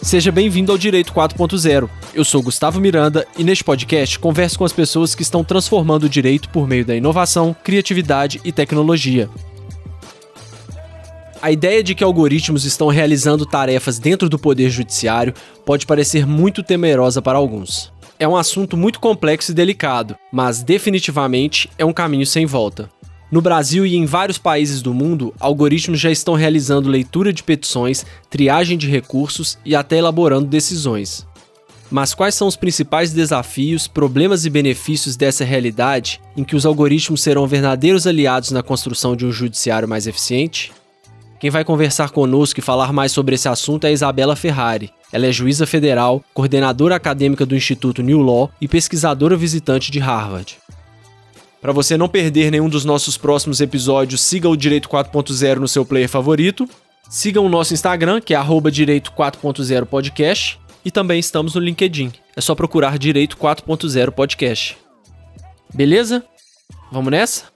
Seja bem-vindo ao Direito 4.0. Eu sou Gustavo Miranda e neste podcast converso com as pessoas que estão transformando o direito por meio da inovação, criatividade e tecnologia. A ideia de que algoritmos estão realizando tarefas dentro do Poder Judiciário pode parecer muito temerosa para alguns. É um assunto muito complexo e delicado, mas definitivamente é um caminho sem volta. No Brasil e em vários países do mundo, algoritmos já estão realizando leitura de petições, triagem de recursos e até elaborando decisões. Mas quais são os principais desafios, problemas e benefícios dessa realidade em que os algoritmos serão verdadeiros aliados na construção de um judiciário mais eficiente? Quem vai conversar conosco e falar mais sobre esse assunto é a Isabela Ferrari. Ela é juíza federal, coordenadora acadêmica do Instituto New Law e pesquisadora visitante de Harvard. Para você não perder nenhum dos nossos próximos episódios, siga o Direito 4.0 no seu player favorito. Siga o nosso Instagram, que é @Direito 4.0 Podcast. E também estamos no LinkedIn. É só procurar Direito 4.0 Podcast. Beleza? Vamos nessa?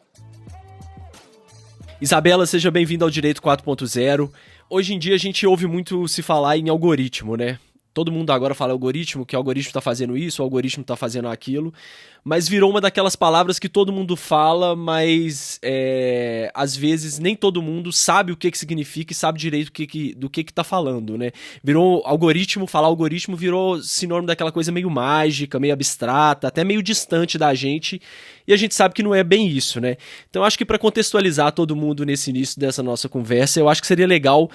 Isabela, seja bem-vinda ao Direito 4.0. Hoje em dia a gente ouve muito se falar em algoritmo, né? Todo mundo agora fala algoritmo, que o algoritmo está fazendo isso, o algoritmo está fazendo aquilo, mas virou uma daquelas palavras que todo mundo fala, mas às vezes nem todo mundo sabe o que significa e sabe direito do que está falando, né? Virou algoritmo, falar algoritmo virou sinônimo daquela coisa meio mágica, meio abstrata, até meio distante da gente, e a gente sabe que não é bem isso, né? Então acho que para contextualizar todo mundo nesse início dessa nossa conversa, eu acho que seria legal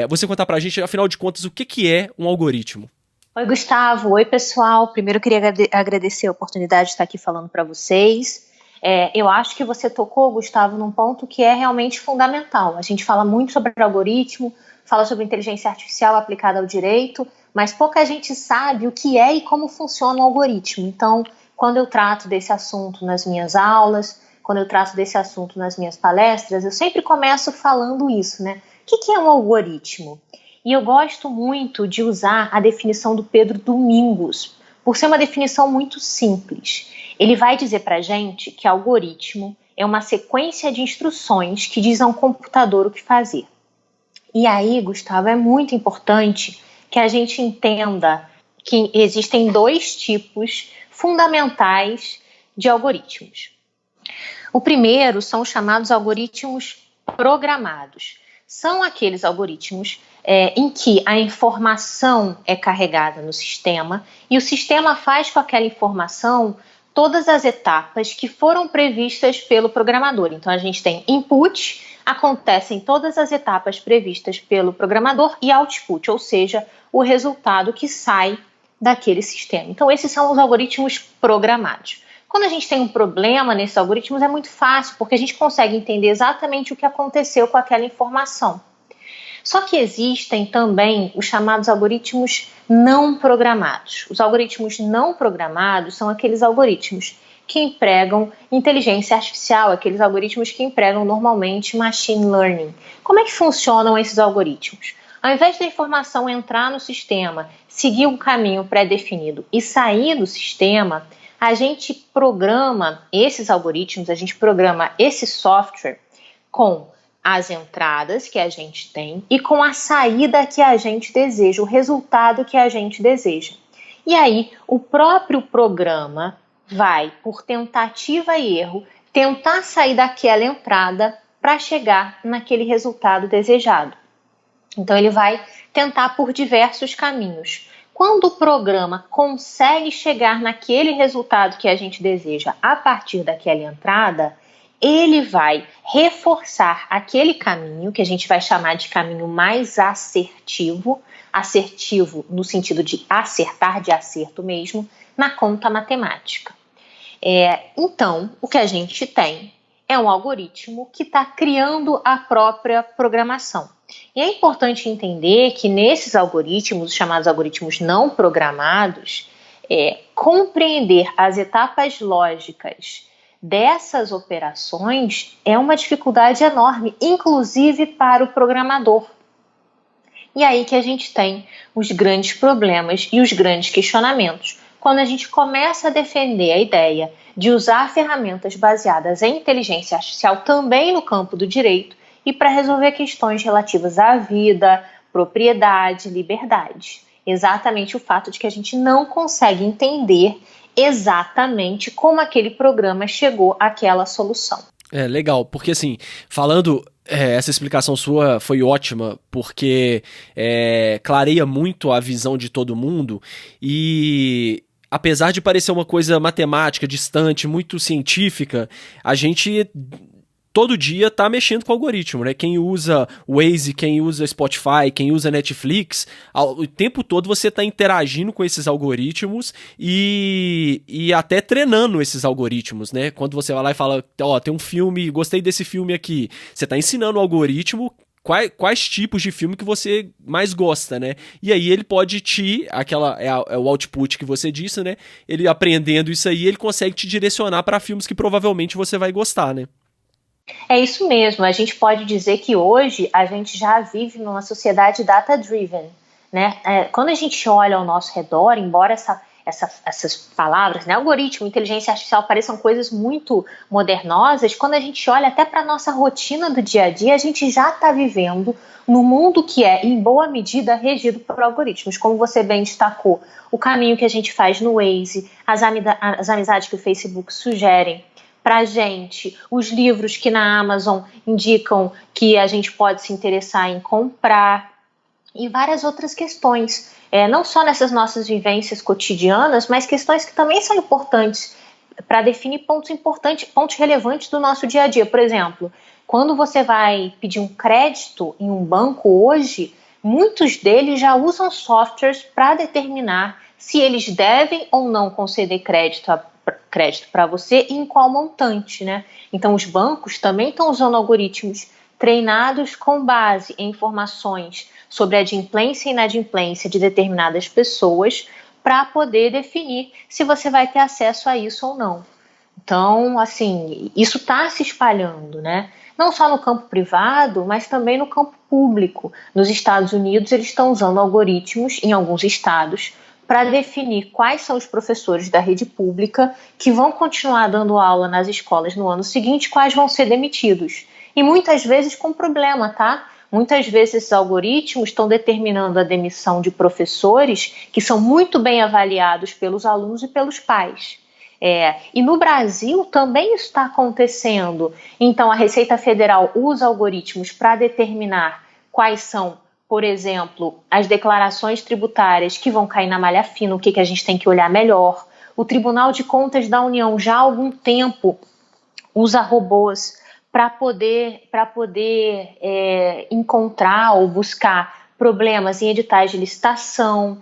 você contar pra gente, afinal de contas, o que é um algoritmo. Oi, Gustavo. Oi, pessoal. Primeiro eu queria agradecer a oportunidade de estar aqui falando para vocês. Eu acho que você tocou, Gustavo, num ponto que é realmente fundamental. A gente fala muito sobre algoritmo, fala sobre inteligência artificial aplicada ao direito, mas pouca gente sabe o que é e como funciona o algoritmo. Então, quando eu trato desse assunto nas minhas aulas, quando eu trato desse assunto nas minhas palestras, eu sempre começo falando isso, né? O que é um algoritmo? E eu gosto muito de usar a definição do Pedro Domingos, por ser uma definição muito simples. Ele vai dizer para a gente que algoritmo é uma sequência de instruções que diz a um computador o que fazer. E aí, Gustavo, é muito importante que a gente entenda que existem dois tipos fundamentais de algoritmos. O primeiro são os chamados algoritmos programados. São aqueles algoritmos em que a informação é carregada no sistema e o sistema faz com aquela informação todas as etapas que foram previstas pelo programador. Então a gente tem input, acontecem todas as etapas previstas pelo programador, e output, ou seja, o resultado que sai daquele sistema. Então esses são os algoritmos programados. Quando a gente tem um problema nesses algoritmos é muito fácil, porque a gente consegue entender exatamente o que aconteceu com aquela informação. Só que existem também os chamados algoritmos não programados. Os algoritmos não programados são aqueles algoritmos que empregam inteligência artificial, aqueles algoritmos que empregam normalmente machine learning. Como é que funcionam esses algoritmos? Ao invés da informação entrar no sistema, seguir um caminho pré-definido e sair do sistema, a gente programa esses algoritmos, a gente programa esse software com as entradas que a gente tem e com a saída que a gente deseja, o resultado que a gente deseja. E aí, o próprio programa vai, por tentativa e erro, tentar sair daquela entrada para chegar naquele resultado desejado. Então, ele vai tentar por diversos caminhos. Quando o programa consegue chegar naquele resultado que a gente deseja a partir daquela entrada, ele vai reforçar aquele caminho, que a gente vai chamar de caminho mais assertivo, assertivo no sentido de acertar, de acerto mesmo, na conta matemática. Então, o que a gente tem é um algoritmo que está criando a própria programação. E é importante entender que nesses algoritmos, os chamados algoritmos não programados, compreender as etapas lógicas dessas operações é uma dificuldade enorme, inclusive para o programador. E aí que a gente tem os grandes problemas e os grandes questionamentos, quando a gente começa a defender a ideia de usar ferramentas baseadas em inteligência artificial também no campo do direito e para resolver questões relativas à vida, propriedade, liberdade. Exatamente o fato de que a gente não consegue entender exatamente como aquele programa chegou àquela solução. Legal, porque assim, falando, essa explicação sua foi ótima, porque clareia muito a visão de todo mundo e apesar de parecer uma coisa matemática, distante, muito científica, a gente todo dia tá mexendo com o algoritmo, né? Quem usa Waze, quem usa Spotify, quem usa Netflix, o tempo todo você tá interagindo com esses algoritmos e até treinando esses algoritmos, né? Quando você vai lá e fala, ó, tem um filme, gostei desse filme aqui, você tá ensinando o algoritmo quais tipos de filme que você mais gosta, né? E aí ele pode é o output que você disse, né? Ele aprendendo isso aí, ele consegue te direcionar para filmes que provavelmente você vai gostar, né? É isso mesmo, a gente pode dizer que hoje a gente já vive numa sociedade data-driven, né? Quando a gente olha ao nosso redor, embora essas palavras, né, algoritmo, inteligência artificial, pareçam coisas muito modernosas, quando a gente olha até para a nossa rotina do dia a dia, a gente já está vivendo num mundo que é, em boa medida, regido por algoritmos, como você bem destacou, o caminho que a gente faz no Waze, as amizades que o Facebook sugerem para a gente, os livros que na Amazon indicam que a gente pode se interessar em comprar e várias outras questões, não só nessas nossas vivências cotidianas, mas questões que também são importantes para definir pontos importantes, pontos relevantes do nosso dia a dia. Por exemplo, quando você vai pedir um crédito em um banco hoje, muitos deles já usam softwares para determinar se eles devem ou não conceder crédito para você e em qual montante, né? Então, os bancos também estão usando algoritmos treinados com base em informações sobre a adimplência e inadimplência de determinadas pessoas para poder definir se você vai ter acesso a isso ou não. Então, assim, isso está se espalhando, né? Não só no campo privado, mas também no campo público. Nos Estados Unidos, eles estão usando algoritmos, em alguns estados, para definir quais são os professores da rede pública que vão continuar dando aula nas escolas no ano seguinte, quais vão ser demitidos. E muitas vezes com problema, tá? Muitas vezes esses algoritmos estão determinando a demissão de professores que são muito bem avaliados pelos alunos e pelos pais. E no Brasil também isso está acontecendo. Então a Receita Federal usa algoritmos para determinar quais são, por exemplo, as declarações tributárias que vão cair na malha fina, o que a gente tem que olhar melhor. O Tribunal de Contas da União já há algum tempo usa robôs para poder encontrar ou buscar problemas em editais de licitação,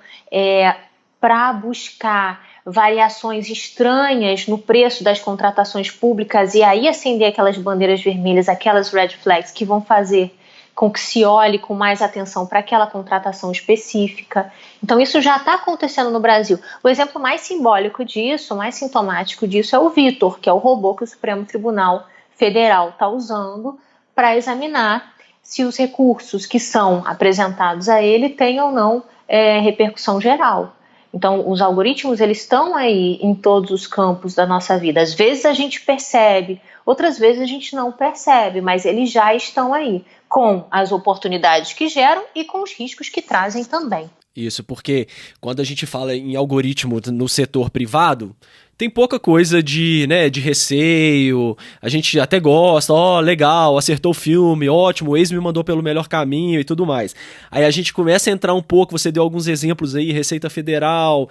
para buscar variações estranhas no preço das contratações públicas e aí acender aquelas bandeiras vermelhas, aquelas red flags que vão fazer com que se olhe com mais atenção para aquela contratação específica. Então isso já está acontecendo no Brasil. O exemplo mais simbólico disso, mais sintomático disso é o Vitor, que é o robô que o Supremo Tribunal Federal está usando para examinar se os recursos que são apresentados a ele têm ou não repercussão geral. Então, os algoritmos, eles estão aí em todos os campos da nossa vida. Às vezes a gente percebe, outras vezes a gente não percebe, mas eles já estão aí, com as oportunidades que geram e com os riscos que trazem também. Isso, porque quando a gente fala em algoritmo no setor privado, tem pouca coisa de receio, a gente até gosta, legal, acertou o filme, ótimo, o ex me mandou pelo melhor caminho e tudo mais. Aí a gente começa a entrar um pouco, você deu alguns exemplos aí, Receita Federal,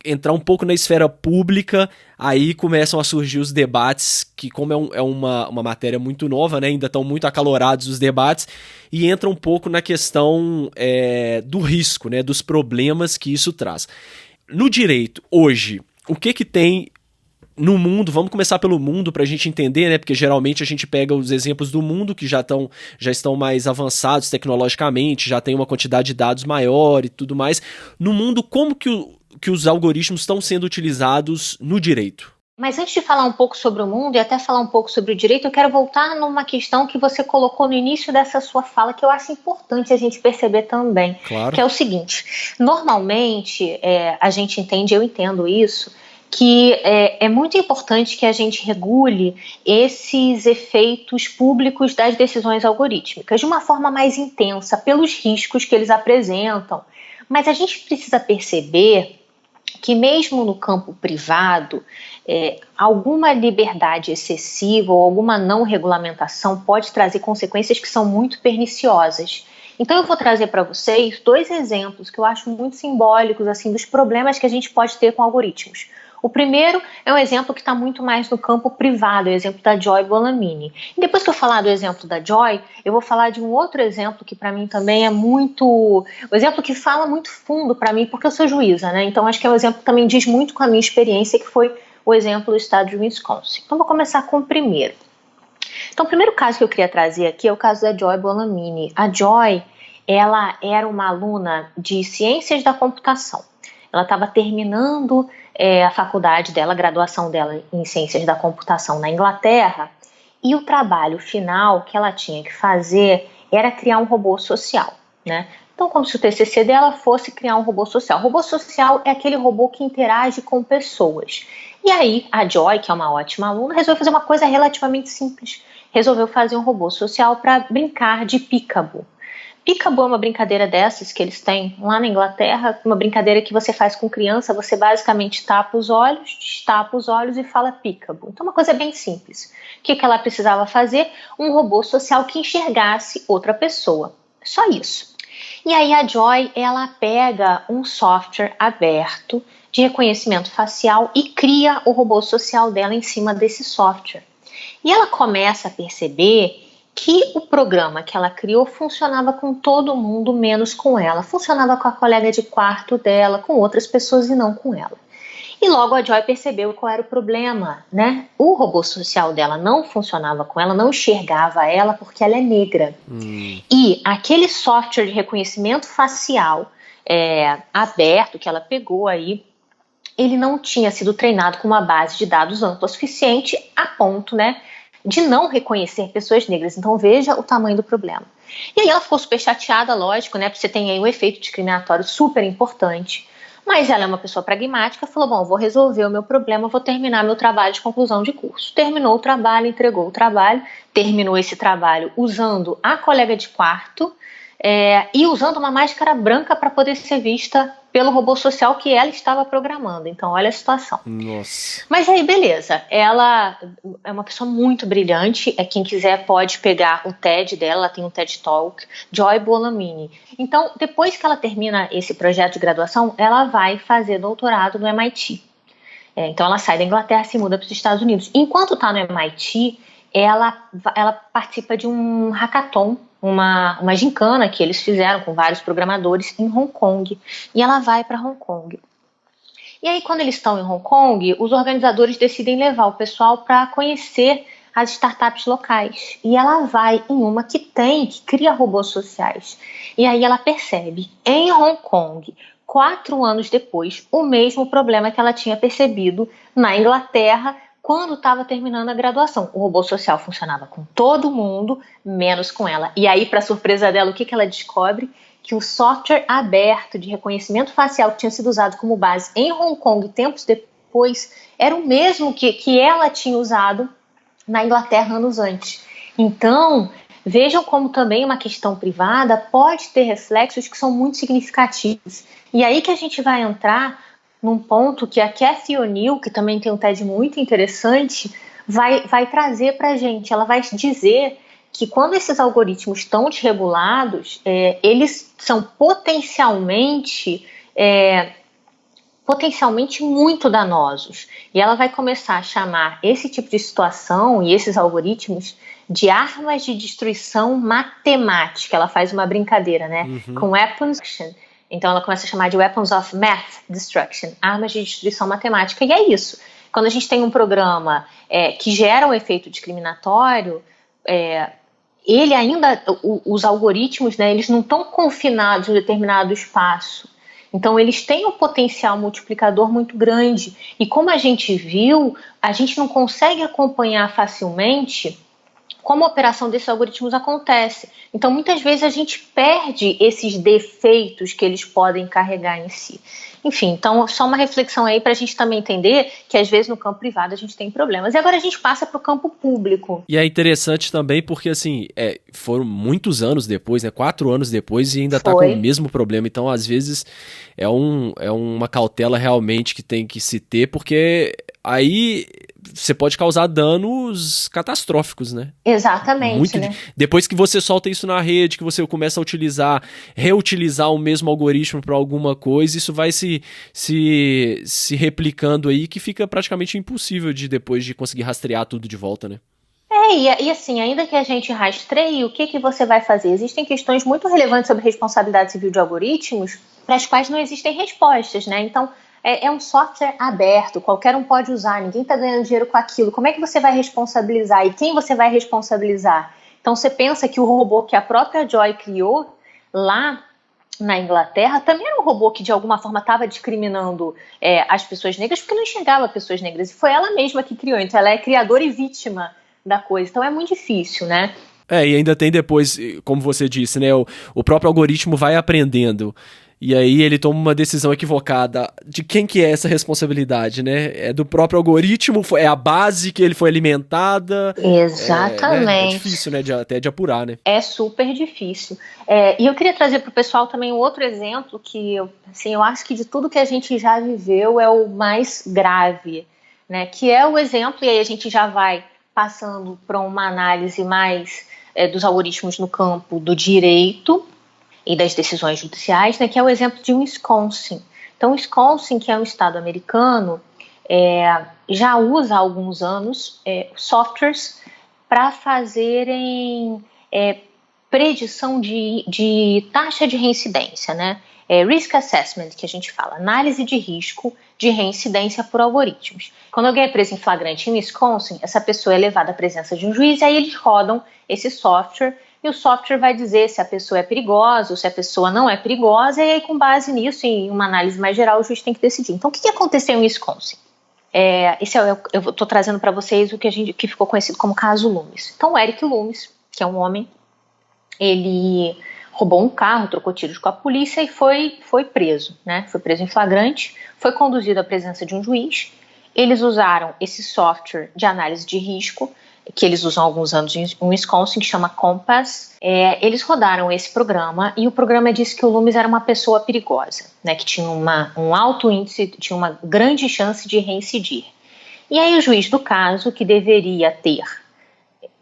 entrar um pouco na esfera pública, aí começam a surgir os debates, que como é uma matéria muito nova, né, ainda estão muito acalorados os debates, e entra um pouco na questão do risco, né, dos problemas que isso traz. No direito, hoje, o que tem no mundo? Vamos começar pelo mundo para a gente entender, né? Porque geralmente a gente pega os exemplos do mundo que já estão mais avançados tecnologicamente, já tem uma quantidade de dados maior e tudo mais. No mundo, como que os algoritmos estão sendo utilizados no direito? Mas antes de falar um pouco sobre o mundo e até falar um pouco sobre o direito, eu quero voltar numa questão que você colocou no início dessa sua fala, que eu acho importante a gente perceber também, claro. Que é o seguinte: normalmente a gente entende, eu entendo isso, que é muito importante que a gente regule esses efeitos públicos das decisões algorítmicas de uma forma mais intensa, pelos riscos que eles apresentam. Mas a gente precisa perceber que mesmo no campo privado, alguma liberdade excessiva ou alguma não regulamentação pode trazer consequências que são muito perniciosas. Então eu vou trazer para vocês 2 exemplos que eu acho muito simbólicos assim, dos problemas que a gente pode ter com algoritmos. O primeiro é um exemplo que está muito mais no campo privado, é o exemplo da Joy Buolamwini. E depois que eu falar do exemplo da Joy, eu vou falar de um outro exemplo que para mim também é muito... O exemplo que fala muito fundo para mim, porque eu sou juíza, né? Então acho que é um exemplo que também diz muito com a minha experiência, que foi o exemplo do estado de Wisconsin. Então vou começar com o primeiro. Então o primeiro caso que eu queria trazer aqui é o caso da Joy Buolamwini. A Joy, ela era uma aluna de ciências da computação. Ela estava terminando a faculdade dela, a graduação dela em ciências da computação na Inglaterra, e o trabalho final que ela tinha que fazer era criar um robô social, né? Então, como se o TCC dela fosse criar um robô social. O robô social é aquele robô que interage com pessoas. E aí, a Joy, que é uma ótima aluna, resolveu fazer uma coisa relativamente simples. Resolveu fazer um robô social para brincar de peekaboo. Peekaboo é uma brincadeira dessas que eles têm lá na Inglaterra, uma brincadeira que você faz com criança, você basicamente tapa os olhos, destapa os olhos e fala peekaboo. Então uma coisa bem simples. O que ela precisava fazer? Um robô social que enxergasse outra pessoa. Só isso. E aí a Joy, ela pega um software aberto de reconhecimento facial e cria o robô social dela em cima desse software. E ela começa a perceber que o programa que ela criou funcionava com todo mundo, menos com ela. Funcionava com a colega de quarto dela, com outras pessoas e não com ela. E logo a Joy percebeu qual era o problema, né? O robô social dela não funcionava com ela, não enxergava ela porque ela é negra. E aquele software de reconhecimento facial aberto que ela pegou aí, ele não tinha sido treinado com uma base de dados ampla o suficiente a ponto, né, de não reconhecer pessoas negras. Então veja o tamanho do problema. E aí ela ficou super chateada, lógico, né, porque você tem aí um efeito discriminatório super importante, mas ela é uma pessoa pragmática, falou, bom, vou resolver o meu problema, vou terminar meu trabalho de conclusão de curso. Terminou o trabalho, entregou o trabalho, terminou esse trabalho usando a colega de quarto e usando uma máscara branca para poder ser vista pelo robô social que ela estava programando. Então, olha a situação. Nossa. Mas aí, beleza. Ela é uma pessoa muito brilhante. Quem quiser pode pegar o TED dela. Ela tem um TED Talk. Joy Buolamwini. Então, depois que ela termina esse projeto de graduação, ela vai fazer doutorado no MIT. Então, ela sai da Inglaterra e se muda para os Estados Unidos. Enquanto está no MIT, ela participa de um hackathon, uma gincana que eles fizeram com vários programadores em Hong Kong, e ela vai para Hong Kong. E aí, quando eles estão em Hong Kong, os organizadores decidem levar o pessoal para conhecer as startups locais. E ela vai em uma que cria robôs sociais. E aí ela percebe, em Hong Kong, 4 anos depois, o mesmo problema que ela tinha percebido na Inglaterra, quando estava terminando a graduação. O robô social funcionava com todo mundo, menos com ela. E aí, para surpresa dela, o que ela descobre? Que o software aberto de reconhecimento facial que tinha sido usado como base em Hong Kong tempos depois, era o mesmo que ela tinha usado na Inglaterra anos antes. Então, vejam como também uma questão privada pode ter reflexos que são muito significativos. E aí que a gente vai entrar num ponto que a Cathy O'Neil, que também tem um TED muito interessante, vai trazer para a gente. Ela vai dizer que quando esses algoritmos estão desregulados, eles são potencialmente muito danosos. E ela vai começar a chamar esse tipo de situação e esses algoritmos de armas de destruição matemática. Ela faz uma brincadeira, né? Com weapons. Então ela começa a chamar de weapons of math destruction, armas de destruição matemática. E é isso. Quando a gente tem um programa que gera um efeito discriminatório, ele ainda, os algoritmos, né, eles não estão confinados em um determinado espaço. Então eles têm um potencial multiplicador muito grande. E como a gente viu, a gente não consegue acompanhar facilmente como a operação desses algoritmos acontece. Então, muitas vezes a gente perde esses defeitos que eles podem carregar em si. Enfim, então, só uma reflexão aí para a gente também entender que, às vezes, no campo privado a gente tem problemas. E agora a gente passa para o campo público. E é interessante também porque, assim, foram muitos anos depois, né? 4 anos depois e ainda tá com o mesmo problema. Então, às vezes, é uma cautela realmente que tem que se ter, porque aí você pode causar danos catastróficos, né? Exatamente, né? Depois que você solta isso na rede, que você começa a reutilizar o mesmo algoritmo para alguma coisa, isso vai se replicando aí, que fica praticamente impossível depois de conseguir rastrear tudo de volta, né? E assim, ainda que a gente rastreie, o que você vai fazer? Existem questões muito relevantes sobre responsabilidade civil de algoritmos para as quais não existem respostas, né? Então, é um software aberto, qualquer um pode usar, ninguém está ganhando dinheiro com aquilo. Como é que você vai responsabilizar e quem você vai responsabilizar? Então, você pensa que o robô que a própria Joy criou lá na Inglaterra também era um robô que de alguma forma estava discriminando as pessoas negras porque não enxergava pessoas negras. E foi ela mesma que criou, então ela é criadora e vítima da coisa. Então é muito difícil, né? E ainda tem depois, como você disse, né? O próprio algoritmo vai aprendendo. E aí ele toma uma decisão equivocada. De quem que é essa responsabilidade, né? É do próprio algoritmo? É a base que ele foi alimentada? Exatamente. É difícil, né? Até de apurar, né? É super difícil. E eu queria trazer para o pessoal também um outro exemplo que, assim, eu acho que de tudo que a gente já viveu é o mais grave, né? Que é o exemplo, e aí a gente já vai passando para uma análise mais dos algoritmos no campo do direito e das decisões judiciais, né, que é o exemplo de Wisconsin. Então, Wisconsin, que é um estado americano, já usa há alguns anos softwares para fazerem predição de taxa de reincidência, né? Risk assessment, que a gente fala, análise de risco de reincidência por algoritmos. Quando alguém é preso em flagrante em Wisconsin, essa pessoa é levada à presença de um juiz e aí eles rodam esse software e o software vai dizer se a pessoa é perigosa ou se a pessoa não é perigosa, e aí com base nisso, em uma análise mais geral, o juiz tem que decidir. Então, o que aconteceu em Wisconsin? Eu estou trazendo para vocês o que ficou conhecido como caso Loomis. Então, o Eric Loomis, que é um homem, ele roubou um carro, trocou tiros com a polícia e foi preso, né? Foi preso em flagrante, foi conduzido à presença de um juiz. Eles usaram esse software de análise de risco, que eles usam há alguns anos em Wisconsin, que chama Compass. Eles rodaram esse programa e o programa disse que o Loomis era uma pessoa perigosa, né? Que tinha um alto índice, tinha uma grande chance de reincidir. E aí o juiz do caso, que deveria ter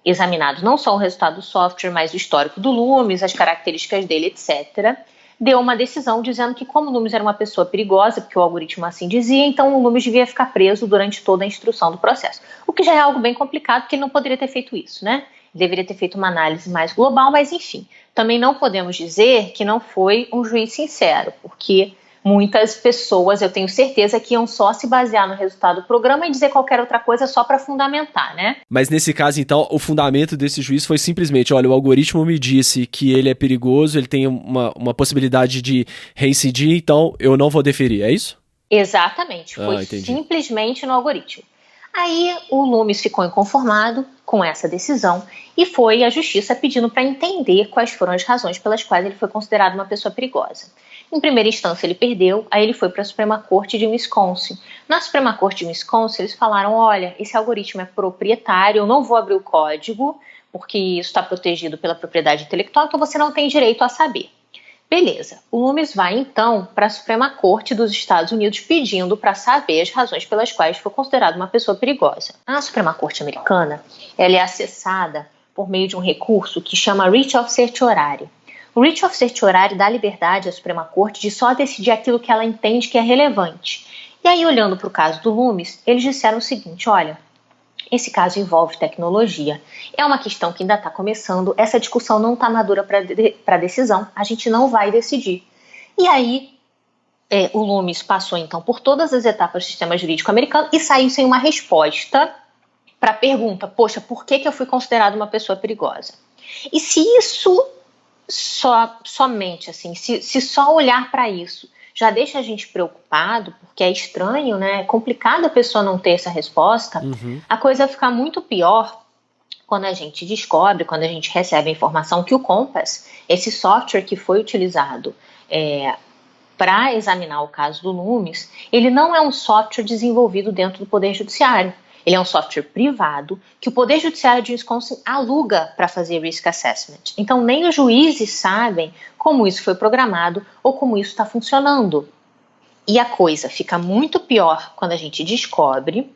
examinado não só o resultado do software, mas o histórico do Loomis, as características dele, etc., deu uma decisão dizendo que, como o Loomis era uma pessoa perigosa, porque o algoritmo assim dizia, então o Loomis devia ficar preso durante toda a instrução do processo. O que já é algo bem complicado, porque ele não poderia ter feito isso, né? Ele deveria ter feito uma análise mais global, mas enfim. Também não podemos dizer que não foi um juiz sincero, porque muitas pessoas, eu tenho certeza, que iam só se basear no resultado do programa e dizer qualquer outra coisa só para fundamentar, né? Mas nesse caso, então, o fundamento desse juiz foi simplesmente, olha, o algoritmo me disse que ele é perigoso, ele tem uma possibilidade de reincidir, então eu não vou deferir, é isso? Exatamente, foi simplesmente no algoritmo. Aí o Loomis ficou inconformado com essa decisão e foi à justiça pedindo para entender quais foram as razões pelas quais ele foi considerado uma pessoa perigosa. Em primeira instância ele perdeu, aí ele foi para a Suprema Corte de Wisconsin. Na Suprema Corte de Wisconsin eles falaram, olha, esse algoritmo é proprietário, eu não vou abrir o código, porque isso está protegido pela propriedade intelectual, então você não tem direito a saber. Beleza, o Loomis vai então para a Suprema Corte dos Estados Unidos pedindo para saber as razões pelas quais foi considerado uma pessoa perigosa. A Suprema Corte americana ela é acessada por meio de um recurso que chama Writ of Certiorari. O Writ of Certiorari dá liberdade à Suprema Corte de só decidir aquilo que ela entende que é relevante. E aí, olhando para o caso do Loomis, eles disseram o seguinte, olha, esse caso envolve tecnologia. É uma questão que ainda está começando, essa discussão não está madura para decisão, a gente não vai decidir. E aí, o Loomis passou então por todas as etapas do sistema jurídico americano e saiu sem uma resposta para a pergunta, poxa, por que eu fui considerado uma pessoa perigosa? E se isso somente assim, se só olhar para isso já deixa a gente preocupado, porque é estranho, né? É complicado a pessoa não ter essa resposta, a coisa fica muito pior quando a gente descobre, quando a gente recebe a informação que o Compass, esse software que foi utilizado para examinar o caso do Nunes, ele não é um software desenvolvido dentro do Poder Judiciário. Ele é um software privado que o Poder Judiciário de Wisconsin aluga para fazer risk assessment. Então, nem os juízes sabem como isso foi programado ou como isso está funcionando. E a coisa fica muito pior quando a gente descobre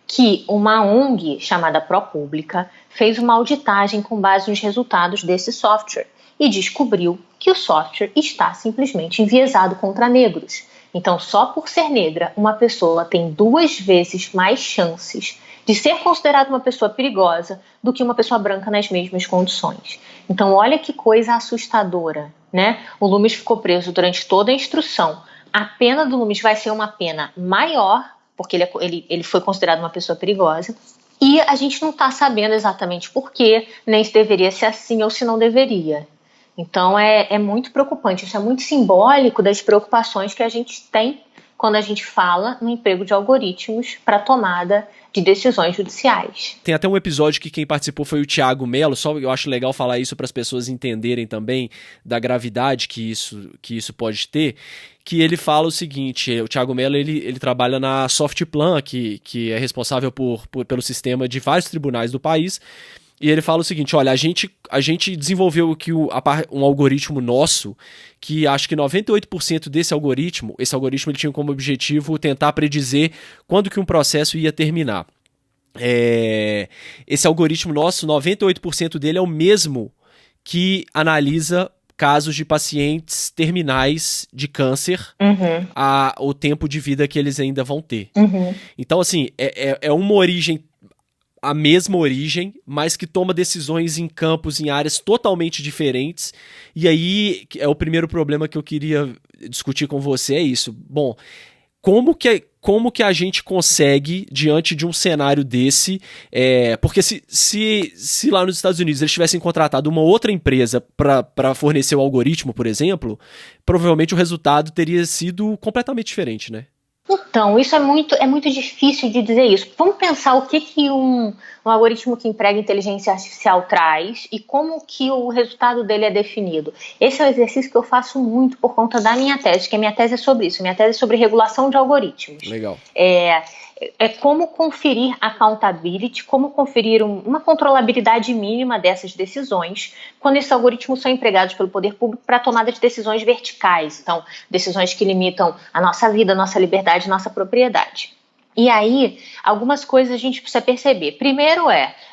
que uma ONG chamada ProPublica fez uma auditagem com base nos resultados desse software e descobriu que o software está simplesmente enviesado contra negros. Então, só por ser negra, uma pessoa tem 2 vezes mais chances de ser considerada uma pessoa perigosa do que uma pessoa branca nas mesmas condições. Então, olha que coisa assustadora, né? O Loomis ficou preso durante toda a instrução. A pena do Loomis vai ser uma pena maior, porque ele foi considerado uma pessoa perigosa, e a gente não está sabendo exatamente por quê, nem se deveria ser assim ou se não deveria. Então é muito preocupante, isso é muito simbólico das preocupações que a gente tem quando a gente fala no emprego de algoritmos para tomada de decisões judiciais. Tem até um episódio que quem participou foi o Thiago Mello, só eu acho legal falar isso para as pessoas entenderem também da gravidade que isso pode ter, que ele fala o seguinte, o Thiago Mello ele trabalha na Softplan, que é responsável pelo sistema de vários tribunais do país, e ele fala o seguinte, olha, a gente desenvolveu aqui um algoritmo nosso, que acho que 98% desse algoritmo, ele tinha como objetivo tentar predizer quando que um processo ia terminar. Esse algoritmo nosso, 98% dele é o mesmo que analisa casos de pacientes terminais de câncer, o tempo de vida que eles ainda vão ter. Então, assim, é uma origem, a mesma origem, mas que toma decisões em campos, em áreas totalmente diferentes. E aí, o primeiro problema que eu queria discutir com você é isso. Bom, como que a gente consegue, diante de um cenário desse, porque se lá nos Estados Unidos eles tivessem contratado uma outra empresa para fornecer o algoritmo, por exemplo, provavelmente o resultado teria sido completamente diferente, né? Então, isso é muito difícil de dizer isso. Vamos pensar o que um algoritmo que emprega inteligência artificial traz e como que o resultado dele é definido. Esse é um exercício que eu faço muito por conta da minha tese, que a minha tese é sobre isso. Minha tese é sobre regulação de algoritmos. Legal. É como conferir accountability, como conferir uma controlabilidade mínima dessas decisões quando esses algoritmos são empregados pelo poder público para tomada de decisões verticais, então decisões que limitam a nossa vida, a nossa liberdade, a nossa propriedade. E aí, algumas coisas a gente precisa perceber. Primeiro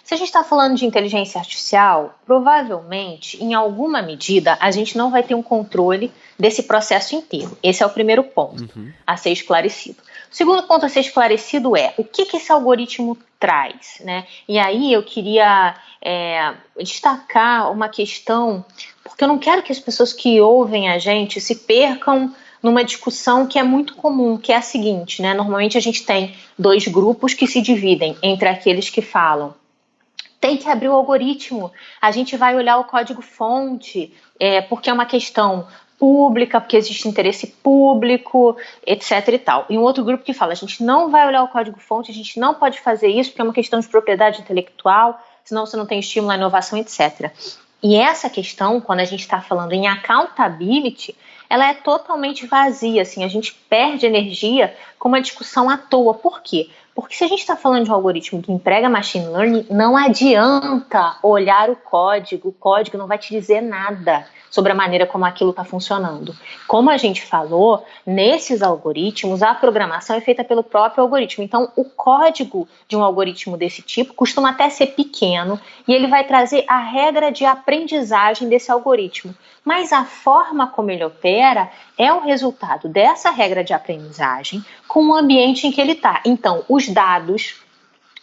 se a gente está falando de inteligência artificial, provavelmente, em alguma medida, a gente não vai ter um controle desse processo inteiro. Esse é o primeiro ponto a ser esclarecido. O segundo ponto a ser esclarecido o que esse algoritmo traz, né? E aí eu queria destacar uma questão, porque eu não quero que as pessoas que ouvem a gente se percam numa discussão que é muito comum, que é a seguinte, né? Normalmente a gente tem 2 grupos que se dividem entre aqueles que falam tem que abrir o algoritmo, a gente vai olhar o código-fonte, porque é uma questão pública, porque existe interesse público, etc e tal. E um outro grupo que fala, a gente não vai olhar o código-fonte, a gente não pode fazer isso porque é uma questão de propriedade intelectual, senão você não tem estímulo à inovação, etc. E essa questão, quando a gente está falando em accountability, ela é totalmente vazia, assim, a gente perde energia com uma discussão à toa. Por quê? Porque se a gente está falando de um algoritmo que emprega machine learning, não adianta olhar o código não vai te dizer nada sobre a maneira como aquilo está funcionando. Como a gente falou, nesses algoritmos, a programação é feita pelo próprio algoritmo. Então, o código de um algoritmo desse tipo costuma até ser pequeno e ele vai trazer a regra de aprendizagem desse algoritmo. Mas a forma como ele opera é o resultado dessa regra de aprendizagem com o ambiente em que ele está. Então, os dados,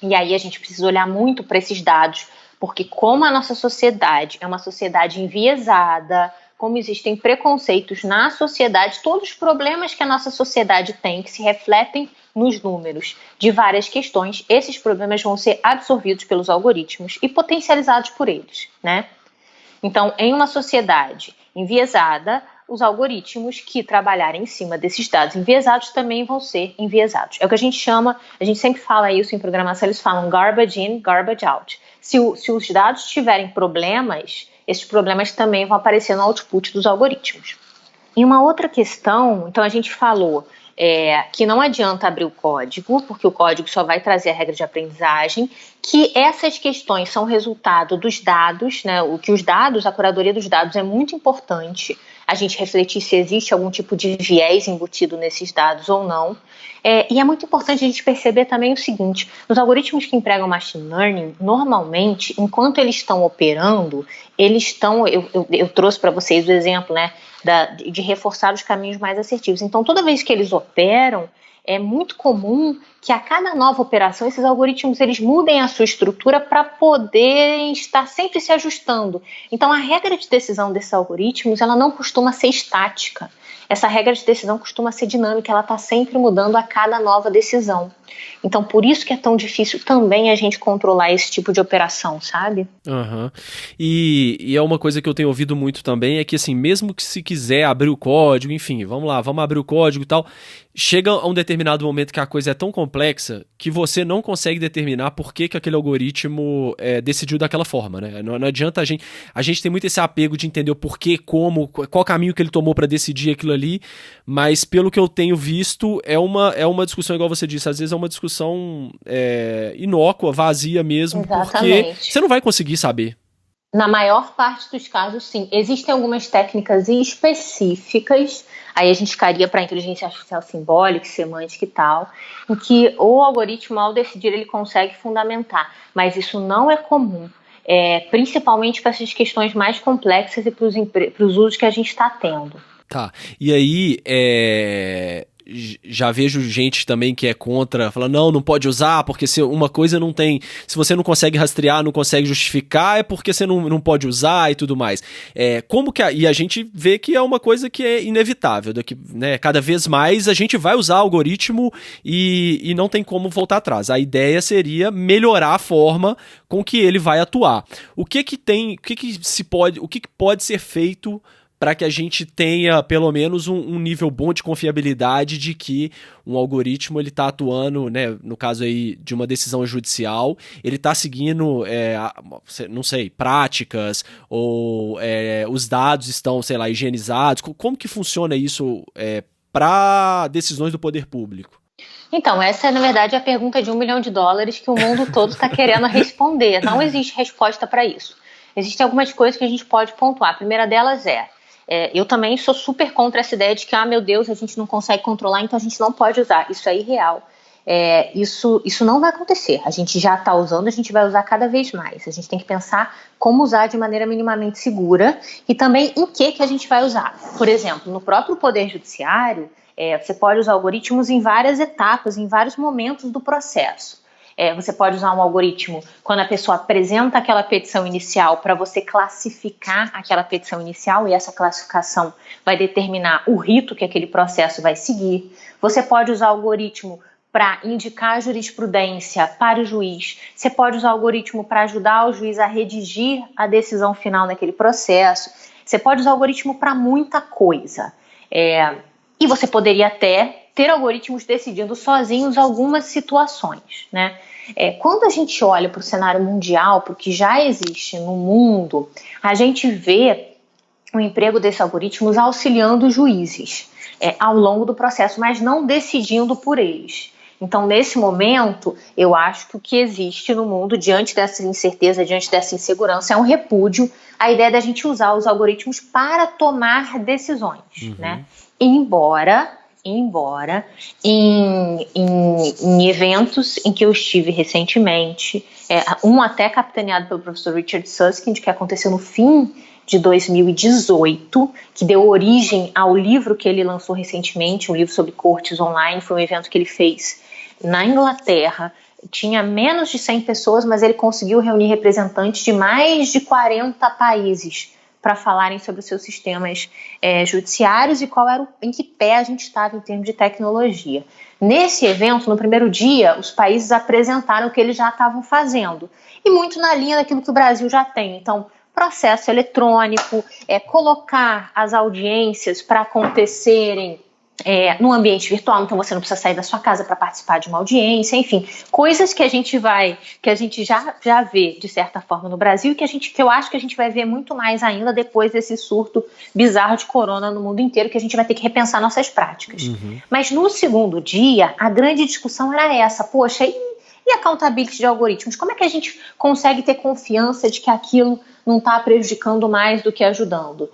e aí a gente precisa olhar muito para esses dados, porque como a nossa sociedade é uma sociedade enviesada, como existem preconceitos na sociedade, todos os problemas que a nossa sociedade tem, que se refletem nos números de várias questões, esses problemas vão ser absorvidos pelos algoritmos e potencializados por eles, né? Então, em uma sociedade enviesada, os algoritmos que trabalharem em cima desses dados enviesados também vão ser enviesados. É o que a gente chama, a gente sempre fala isso em programação, eles falam garbage in, garbage out. Se os dados tiverem problemas, esses problemas também vão aparecer no output dos algoritmos. E uma outra questão, então a gente falou que não adianta abrir o código, porque o código só vai trazer a regra de aprendizagem, que essas questões são resultado dos dados, né? O que os dados, a curadoria dos dados é muito importante, a gente refletir se existe algum tipo de viés embutido nesses dados ou não. E é muito importante a gente perceber também o seguinte, os algoritmos que empregam machine learning, normalmente, enquanto eles estão operando, eles estão, eu trouxe para vocês o exemplo, né, de reforçar os caminhos mais assertivos. Então, toda vez que eles operam, é muito comum que a cada nova operação, esses algoritmos eles mudem a sua estrutura para poderem estar sempre se ajustando. Então, a regra de decisão desses algoritmos, ela não costuma ser estática. Essa regra de decisão costuma ser dinâmica, ela está sempre mudando a cada nova decisão. Então, por isso que é tão difícil também a gente controlar esse tipo de operação, sabe? Uhum. E é uma coisa que eu tenho ouvido muito também, é que assim, mesmo que se quiser abrir o código, enfim, vamos abrir o código e tal, chega a um determinado momento que a coisa é tão complexa que você não consegue determinar por que aquele algoritmo decidiu daquela forma, né? Não adianta a gente tem muito esse apego de entender o porquê, como, qual caminho que ele tomou para decidir aquilo ali, mas pelo que eu tenho visto, é uma discussão, igual você disse, às vezes é uma discussão inócua, vazia mesmo, Exatamente. porque você não vai conseguir saber. Na maior parte dos casos, sim. Existem algumas técnicas específicas, aí a gente ficaria para a inteligência artificial simbólica, semântica e tal, em que o algoritmo, ao decidir, ele consegue fundamentar, mas isso não é comum, principalmente para essas questões mais complexas e para os usos que a gente está tendo. Tá, e aí, já vejo gente também que é contra, fala, não pode usar, porque se uma coisa não tem, se você não consegue rastrear, não consegue justificar, é porque você não pode usar e tudo mais. E a gente vê que é uma coisa que é inevitável, né, cada vez mais a gente vai usar algoritmo e não tem como voltar atrás. A ideia seria melhorar a forma com que ele vai atuar. O que pode ser feito para que a gente tenha pelo menos um nível bom de confiabilidade de que um algoritmo ele está atuando, né, no caso aí de uma decisão judicial, ele está seguindo, não sei, práticas, ou os dados estão, sei lá, higienizados. Como que funciona isso para decisões do poder público? Então, essa é, na verdade, a pergunta de $1 milhão que o mundo todo está querendo responder. Não existe resposta para isso. Existem algumas coisas que a gente pode pontuar. A primeira delas eu também sou super contra essa ideia de que, meu Deus, a gente não consegue controlar, então a gente não pode usar. Isso é irreal. Isso não vai acontecer. A gente já está usando, a gente vai usar cada vez mais. A gente tem que pensar como usar de maneira minimamente segura e também em que a gente vai usar. Por exemplo, no próprio Poder Judiciário, você pode usar algoritmos em várias etapas, em vários momentos do processo. Você pode usar um algoritmo quando a pessoa apresenta aquela petição inicial para você classificar aquela petição inicial, e essa classificação vai determinar o rito que aquele processo vai seguir. Você pode usar algoritmo para indicar a jurisprudência para o juiz. Você pode usar algoritmo para ajudar o juiz a redigir a decisão final naquele processo. Você pode usar algoritmo para muita coisa. E você poderia até ter algoritmos decidindo sozinhos algumas situações, né? Quando a gente olha para o cenário mundial, para o que já existe no mundo, a gente vê o emprego desses algoritmos auxiliando os juízes ao longo do processo, mas não decidindo por eles. Então, nesse momento, eu acho que o que existe no mundo, diante dessa incerteza, diante dessa insegurança, é um repúdio à ideia da gente usar os algoritmos para tomar decisões, né? Embora em eventos em que eu estive recentemente, um até capitaneado pelo professor Richard Susskind, que aconteceu no fim de 2018, que deu origem ao livro que ele lançou recentemente, um livro sobre cortes online. Foi um evento que ele fez na Inglaterra, tinha menos de 100 pessoas, mas ele conseguiu reunir representantes de mais de 40 países para falarem sobre os seus sistemas judiciários e em que pé a gente estava em termos de tecnologia. Nesse evento, no primeiro dia, os países apresentaram o que eles já estavam fazendo, e muito na linha daquilo que o Brasil já tem. Então, processo eletrônico, colocar as audiências para acontecerem no ambiente virtual, então você não precisa sair da sua casa para participar de uma audiência, enfim, coisas que a gente já vê de certa forma no Brasil e que eu acho que a gente vai ver muito mais ainda depois desse surto bizarro de corona no mundo inteiro, que a gente vai ter que repensar nossas práticas. Mas no segundo dia, a grande discussão era essa, poxa, e accountability de algoritmos? Como é que a gente consegue ter confiança de que aquilo não está prejudicando mais do que ajudando?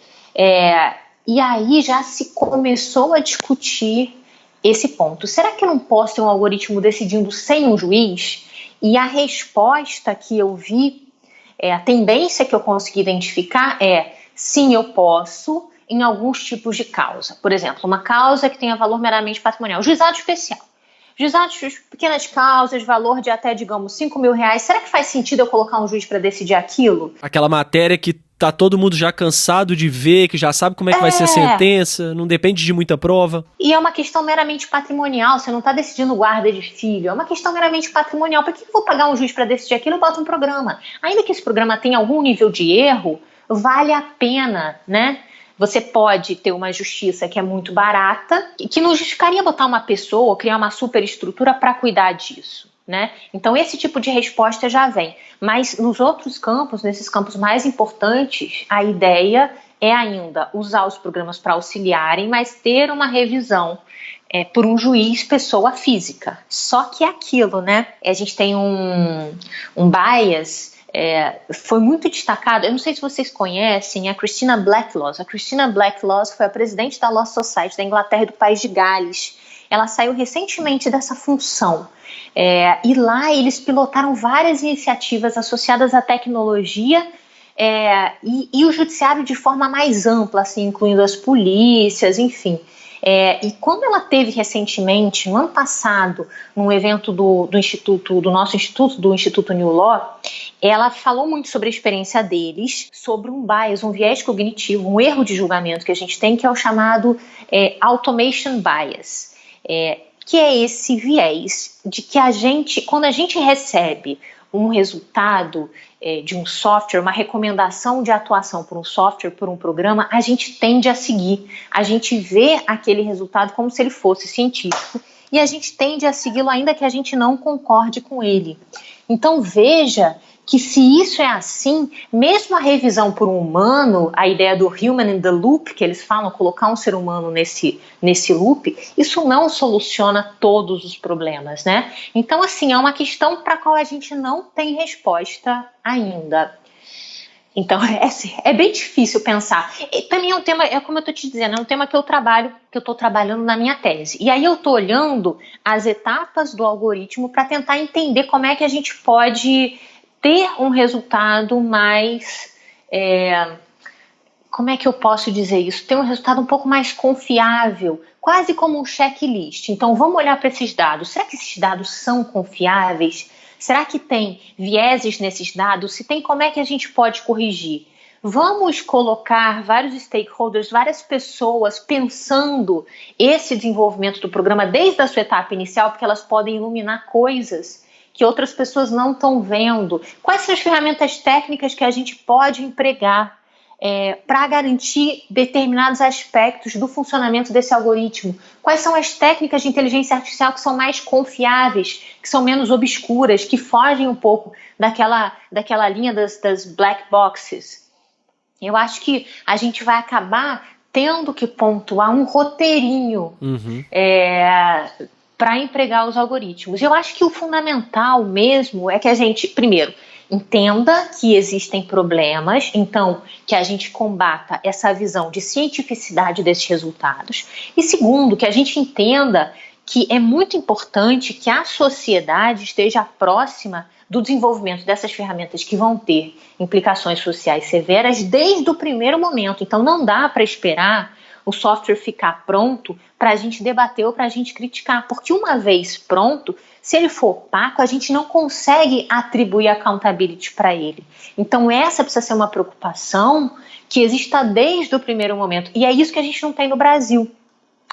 E aí já se começou a discutir esse ponto. Será que eu não posso ter um algoritmo decidindo sem um juiz? E a resposta que eu vi, a tendência que eu consegui identificar sim, eu posso em alguns tipos de causa. Por exemplo, uma causa que tenha valor meramente patrimonial. Juizado especial. Juizados de pequenas causas, valor de até, digamos, R$5.000. Será que faz sentido eu colocar um juiz para decidir aquilo? Aquela matéria que tá todo mundo já cansado de ver, que já sabe como é que vai ser a sentença, não depende de muita prova. E é uma questão meramente patrimonial, você não está decidindo guarda de filho, é uma questão meramente patrimonial. Para que eu vou pagar um juiz para decidir aquilo? Eu boto um programa. Ainda que esse programa tenha algum nível de erro, vale a pena, né? Você pode ter uma justiça que é muito barata, que não justificaria botar uma pessoa ou criar uma superestrutura para cuidar disso, né? Então esse tipo de resposta já vem. Mas nos outros campos, nesses campos mais importantes, a ideia é ainda usar os programas para auxiliarem, mas ter uma revisão por um juiz pessoa física. Só que é aquilo, né? A gente tem um bias. Foi muito destacado, eu não sei se vocês conhecem a Christina Blackloss. A Christina Blackloss foi a presidente da Law Society da Inglaterra e do País de Gales. Ela saiu recentemente dessa função. E lá eles pilotaram várias iniciativas associadas à tecnologia e o judiciário de forma mais ampla, assim, incluindo as polícias, enfim. E quando ela teve recentemente, no ano passado, num evento do nosso instituto, do Instituto New Law, ela falou muito sobre a experiência deles, sobre um bias, um viés cognitivo, um erro de julgamento que a gente tem, que é o chamado automation bias, que é esse viés de que quando a gente recebe um resultado de um software, uma recomendação de atuação por um software, por um programa, a gente tende a seguir, a gente vê aquele resultado como se ele fosse científico e a gente tende a segui-lo ainda que a gente não concorde com ele. Então veja que se isso é assim, mesmo a revisão por um humano, a ideia do human in the loop, que eles falam, colocar um ser humano nesse loop, isso não soluciona todos os problemas, né? Então, assim, é uma questão para a qual a gente não tem resposta ainda. Então, é bem difícil pensar. E também é um tema, como eu estou te dizendo, é um tema que eu estou trabalhando na minha tese. E aí eu estou olhando as etapas do algoritmo para tentar entender como é que a gente pode ter um resultado mais, como é que eu posso dizer isso? Ter um resultado um pouco mais confiável, quase como um checklist. Então vamos olhar para esses dados. Será que esses dados são confiáveis? Será que tem vieses nesses dados? Se tem, como é que a gente pode corrigir? Vamos colocar vários stakeholders, várias pessoas pensando esse desenvolvimento do programa desde a sua etapa inicial, porque elas podem iluminar coisas que outras pessoas não estão vendo. Quais são as ferramentas técnicas que a gente pode empregar para garantir determinados aspectos do funcionamento desse algoritmo? Quais são as técnicas de inteligência artificial que são mais confiáveis, que são menos obscuras, que fogem um pouco daquela linha das black boxes? Eu acho que a gente vai acabar tendo que pontuar um roteirinho para empregar os algoritmos. Eu acho que o fundamental mesmo é que a gente, primeiro, entenda que existem problemas, então que a gente combata essa visão de cientificidade desses resultados. E segundo, que a gente entenda que é muito importante que a sociedade esteja próxima do desenvolvimento dessas ferramentas que vão ter implicações sociais severas desde o primeiro momento. Então não dá para esperar o software ficar pronto para a gente debater ou para a gente criticar, porque uma vez pronto, se ele for opaco, a gente não consegue atribuir accountability para ele. Então essa precisa ser uma preocupação que exista desde o primeiro momento, e é isso que a gente não tem no Brasil.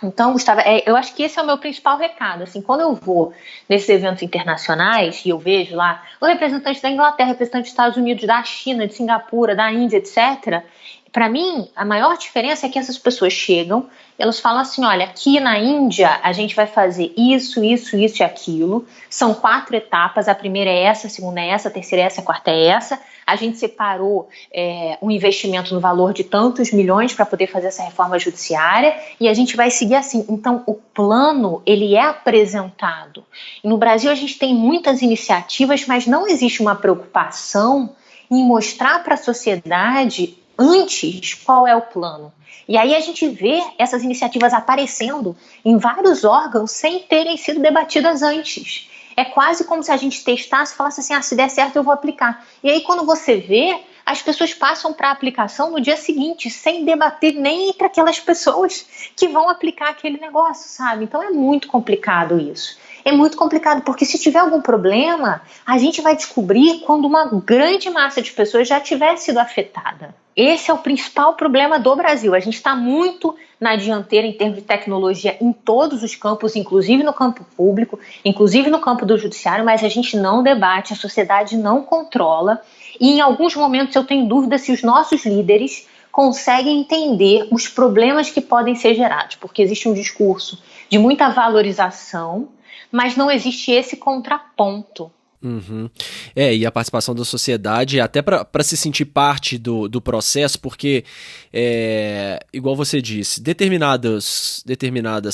Então, Gustavo, eu acho que esse é o meu principal recado. Assim, quando eu vou nesses eventos internacionais e eu vejo lá o representante da Inglaterra, representante dos Estados Unidos, da China, de Singapura, da Índia, etc., para mim, a maior diferença é que essas pessoas chegam, elas falam assim, olha, aqui na Índia a gente vai fazer isso, isso, isso e aquilo. São 4 etapas, a primeira é essa, a segunda é essa, a terceira é essa, a quarta é essa. A gente separou um investimento no valor de tantos milhões para poder fazer essa reforma judiciária e a gente vai seguir assim. Então, o plano, ele é apresentado. E no Brasil a gente tem muitas iniciativas, mas não existe uma preocupação em mostrar para a sociedade antes qual é o plano. E aí a gente vê essas iniciativas aparecendo em vários órgãos sem terem sido debatidas antes. É quase como se a gente testasse e falasse assim, se der certo eu vou aplicar. E aí quando você vê, as pessoas passam para a aplicação no dia seguinte, sem debater nem entre aquelas pessoas que vão aplicar aquele negócio, sabe? Então é muito complicado isso. É muito complicado, porque se tiver algum problema, a gente vai descobrir quando uma grande massa de pessoas já tiver sido afetada. Esse é o principal problema do Brasil. A gente está muito na dianteira em termos de tecnologia em todos os campos, inclusive no campo público, inclusive no campo do judiciário, mas a gente não debate, a sociedade não controla. E em alguns momentos eu tenho dúvida se os nossos líderes conseguem entender os problemas que podem ser gerados, porque existe um discurso de muita valorização, mas não existe esse contraponto. Uhum. E a participação da sociedade, até para se sentir parte do processo, porque, igual você disse, determinadas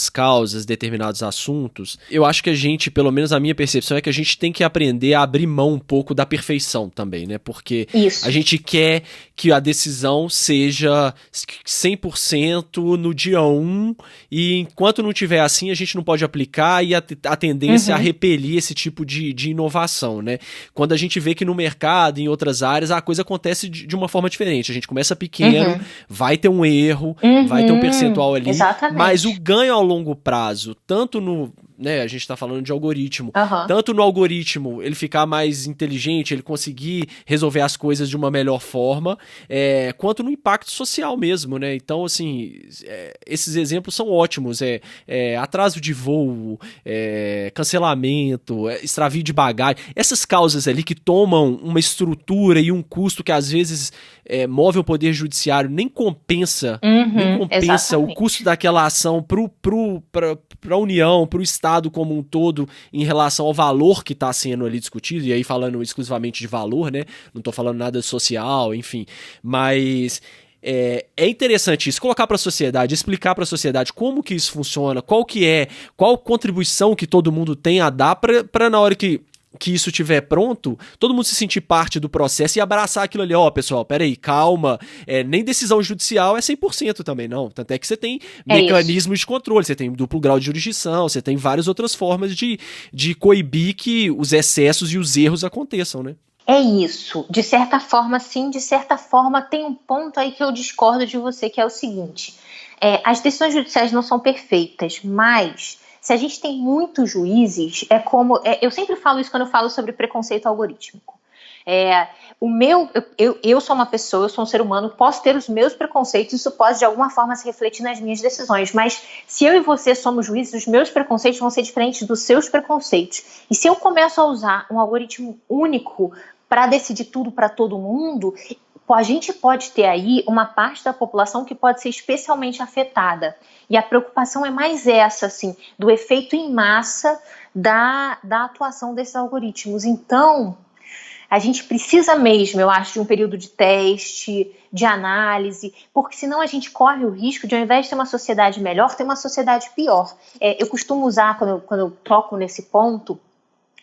causas, determinados assuntos, eu acho que a gente, pelo menos a minha percepção, é que a gente tem que aprender a abrir mão um pouco da perfeição também, né? Porque a gente quer que a decisão seja 100% no dia 1, e enquanto não tiver assim, a gente não pode aplicar, e a tendência é a repelir esse tipo de inovação. Né? Quando a gente vê que no mercado, em outras áreas, a coisa acontece de uma forma diferente. A gente começa pequeno, vai ter um erro, vai ter um percentual ali, mas o ganho ao longo prazo, tanto no... Né, a gente está falando de algoritmo, tanto no algoritmo ele ficar mais inteligente, ele conseguir resolver as coisas de uma melhor forma, quanto no impacto social mesmo, né? Então, assim, esses exemplos são ótimos, atraso de voo, cancelamento, extravio de bagagem, essas causas ali que tomam uma estrutura e um custo que às vezes move o poder judiciário, nem compensa o custo daquela ação para a União, para o Estado como um todo, em relação ao valor que está sendo ali discutido, e aí falando exclusivamente de valor, né? Não estou falando nada social, enfim, mas... É interessante isso, colocar para a sociedade, explicar para a sociedade como que isso funciona, qual contribuição que todo mundo tem a dar para na hora que isso estiver pronto, todo mundo se sentir parte do processo e abraçar aquilo ali. Pessoal, peraí, calma, nem decisão judicial é 100% também, não. Tanto é que você tem mecanismos de controle, você tem duplo grau de jurisdição, você tem várias outras formas de coibir que os excessos e os erros aconteçam, né? É isso. De certa forma, sim. De certa forma, tem um ponto aí que eu discordo de você, que é o seguinte. As decisões judiciais não são perfeitas, mas... se a gente tem muitos juízes, eu sempre falo isso quando eu falo sobre preconceito algorítmico. Eu sou uma pessoa, eu sou um ser humano, posso ter os meus preconceitos, isso pode de alguma forma se refletir nas minhas decisões, mas se eu e você somos juízes, os meus preconceitos vão ser diferentes dos seus preconceitos. E se eu começo a usar um algoritmo único para decidir tudo para todo mundo, a gente pode ter aí uma parte da população que pode ser especialmente afetada. E a preocupação é mais essa, assim, do efeito em massa da atuação desses algoritmos. Então, a gente precisa mesmo, eu acho, de um período de teste, de análise, porque senão a gente corre o risco de, ao invés de ter uma sociedade melhor, ter uma sociedade pior. Eu costumo usar, quando eu toco nesse ponto,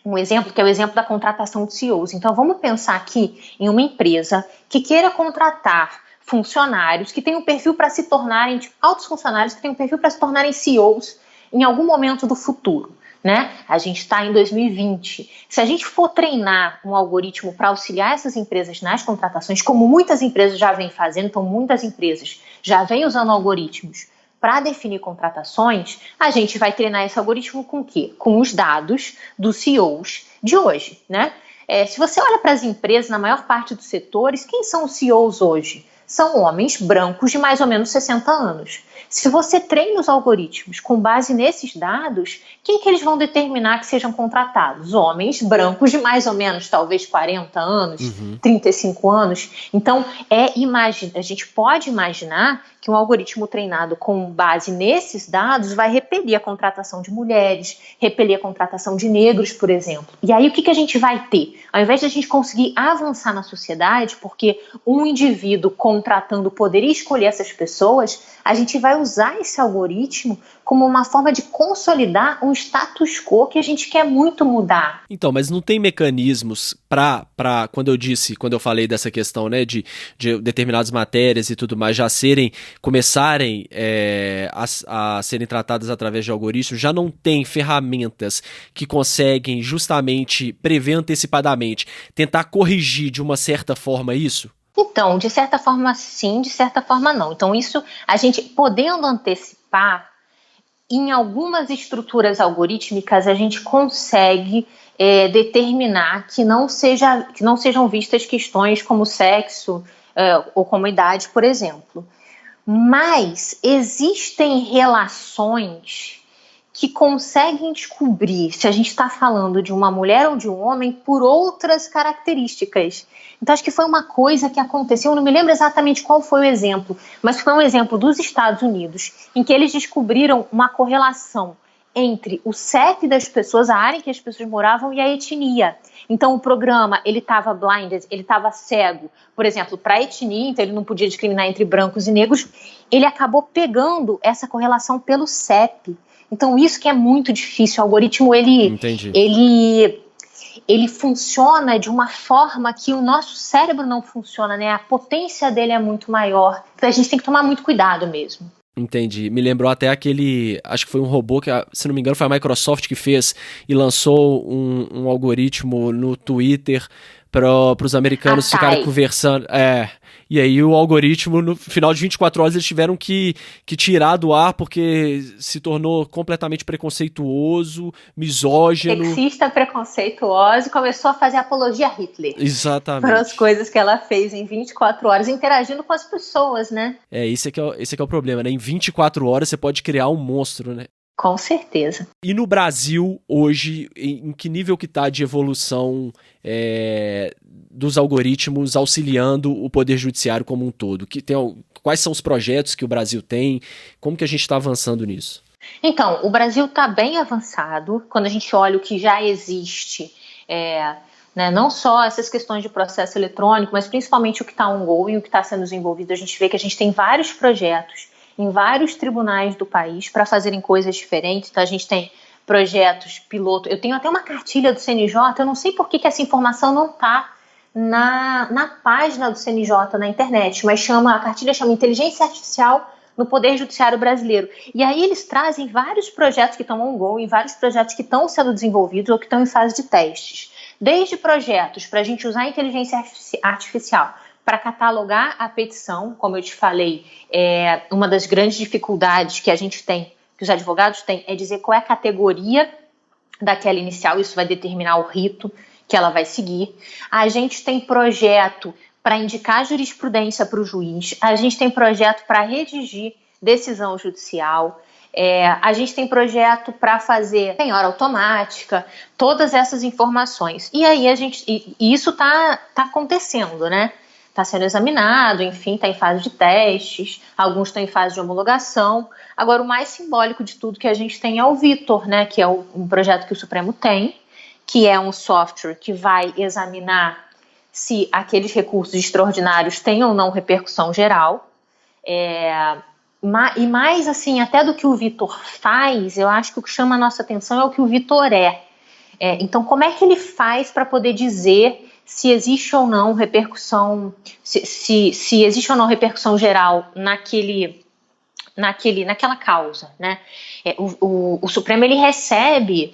um exemplo que é o exemplo da contratação de CEOs. Então, vamos pensar aqui em uma empresa que queira contratar funcionários que tenham um perfil para se tornarem, altos funcionários que tenham um perfil para se tornarem CEOs em algum momento do futuro, né? A gente está em 2020. Se a gente for treinar um algoritmo para auxiliar essas empresas nas contratações, como muitas empresas já vêm fazendo, então muitas empresas já vêm usando algoritmos para definir contratações, a gente vai treinar esse algoritmo com o quê? Com os dados dos CEOs de hoje, né? Se você olha para as empresas, na maior parte dos setores, quem são os CEOs hoje? são homens brancos de mais ou menos 60 anos. Se você treina os algoritmos com base nesses dados, quem que eles vão determinar que sejam contratados? Homens brancos de mais ou menos, talvez 40 anos, 35 anos. Então, a gente pode imaginar que um algoritmo treinado com base nesses dados vai repelir a contratação de mulheres, repelir a contratação de negros, por exemplo. E aí, o que a gente vai ter? Ao invés de a gente conseguir avançar na sociedade, porque um indivíduo contratando poderia escolher essas pessoas, a gente vai usar esse algoritmo como uma forma de consolidar um status quo que a gente quer muito mudar. Então, mas não tem mecanismos para quando eu falei dessa questão, né, de determinadas matérias e tudo mais começarem a serem tratadas através de algoritmos, já não tem ferramentas que conseguem justamente prever antecipadamente, tentar corrigir de uma certa forma isso? Então, de certa forma sim, de certa forma não. Então isso, a gente podendo antecipar, em algumas estruturas algorítmicas a gente consegue determinar que não sejam vistas questões como sexo ou como idade, por exemplo. Mas existem relações que conseguem descobrir se a gente está falando de uma mulher ou de um homem por outras características. Então, acho que foi uma coisa que aconteceu, eu não me lembro exatamente qual foi o exemplo, mas foi um exemplo dos Estados Unidos, em que eles descobriram uma correlação entre o CEP das pessoas, a área em que as pessoas moravam, e a etnia. Então, o programa, ele estava blinded, ele estava cego, por exemplo, para a etnia, então ele não podia discriminar entre brancos e negros, ele acabou pegando essa correlação pelo CEP. Então, isso que é muito difícil. O algoritmo, ele funciona de uma forma que o nosso cérebro não funciona, né? A potência dele é muito maior. Então, a gente tem que tomar muito cuidado mesmo. Entendi. Me lembrou até acho que foi um robô que, se não me engano, foi a Microsoft que fez e lançou um algoritmo no Twitter para os americanos ficarem conversando. E aí o algoritmo, no final de 24 horas, eles tiveram que tirar do ar porque se tornou completamente preconceituoso, misógino. Sexista, preconceituoso, e começou a fazer apologia a Hitler. Exatamente. Foram as coisas que ela fez em 24 horas, interagindo com as pessoas, né? Esse é o problema, né? Em 24 horas você pode criar um monstro, né? Com certeza. E no Brasil, hoje, em que nível que está de evolução dos algoritmos auxiliando o Poder Judiciário como um todo? Quais são os projetos que o Brasil tem? Como que a gente está avançando nisso? Então, o Brasil está bem avançado. Quando a gente olha o que já existe, né, não só essas questões de processo eletrônico, mas principalmente o que está ongoing, o que está sendo desenvolvido, a gente vê que a gente tem vários projetos em vários tribunais do país para fazerem coisas diferentes. Então, a gente tem projetos piloto. Eu tenho até uma cartilha do CNJ, eu não sei por que essa informação não está na página do CNJ na internet, mas a cartilha chama Inteligência Artificial no Poder Judiciário Brasileiro. E aí eles trazem vários projetos que estão ongoing, vários projetos que estão sendo desenvolvidos ou que estão em fase de testes. Desde projetos para a gente usar a inteligência artificial para catalogar a petição, como eu te falei, uma das grandes dificuldades que a gente tem, que os advogados têm, é dizer qual é a categoria daquela inicial, isso vai determinar o rito que ela vai seguir. A gente tem projeto para indicar jurisprudência para o juiz, a gente tem projeto para redigir decisão judicial, a gente tem projeto para fazer penhora automática, todas essas informações. E aí isso está acontecendo, né? Está sendo examinado, enfim, está em fase de testes, alguns estão em fase de homologação. Agora, o mais simbólico de tudo que a gente tem é o Vitor, né, que é um projeto que o Supremo tem, que é um software que vai examinar se aqueles recursos extraordinários têm ou não repercussão geral. E mais, assim, até do que o Vitor faz, eu acho que o que chama a nossa atenção é o que o Vitor é. Então, como é que ele faz para poder dizer se existe ou não repercussão, se existe ou não repercussão geral naquela causa, né? O Supremo, ele recebe